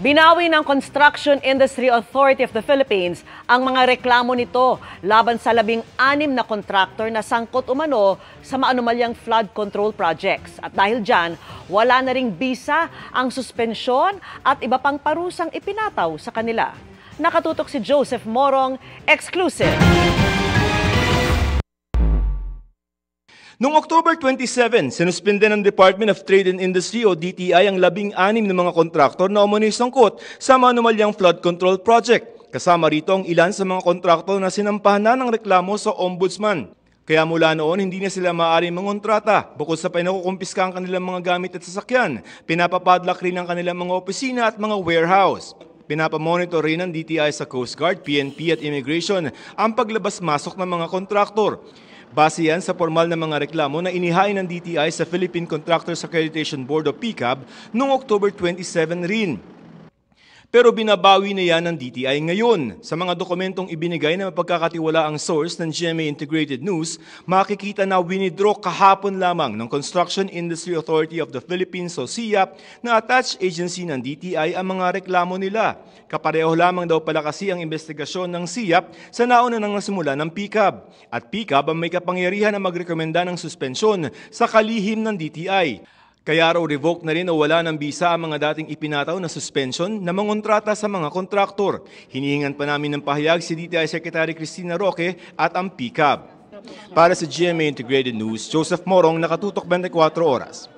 Binawi ng Construction Industry Authority of the Philippines ang mga reklamo nito laban sa 16 na kontraktor na sangkot umano sa maanumalyang flood control projects. At dahil dyan, wala na ring bisa ang suspensyon at iba pang parusang ipinataw sa kanila. Nakatutok si Joseph Morong, exclusive. Noong October 27, sinuspinde ng Department of Trade and Industry o DTI ang 16 na mga kontraktor na umano'y sangkot sa maanumalyang flood control project. Kasama rito ang ilan sa mga kontraktor na sinampahan na ng reklamo sa Ombudsman. Kaya mula noon, hindi na sila maaaring mangontrata. Bukod sa pinakukumpiska ang kanilang mga gamit at sasakyan, pinapapadlock rin ang kanilang mga opisina at mga warehouse. Pinapamonitor rin ng DTI sa Coast Guard, PNP at Immigration ang paglabas-masok ng mga kontraktor. Base yan sa formal na mga reklamo na inihain ng DTI sa Philippine Contractors Accreditation Board o PCAB noong October 27 rin. Pero binabawi na yan ng DTI ngayon. Sa mga dokumentong ibinigay na mapagkakatiwala ang source ng GMA Integrated News, makikita na winidraw kahapon lamang ng Construction Industry Authority of the Philippines o SIAP na attached agency ng DTI ang mga reklamo nila. Kapareho lamang daw pala kasi ang investigasyon ng SIAP sa nauna nang nasimula ng PCAB. At PCAB ang may kapangyarihan na magrekomenda ng suspensyon sa kalihim ng DTI. Kaya raw revoke na rin o wala ng bisa ang mga dating ipinataw na suspension na mangontrata sa mga kontraktor. Hinihingan pa namin ng pahayag si DTI Secretary Cristina Roque at ang PCAB. Para sa GMA Integrated News, Joseph Morong, nakatutok 24 oras.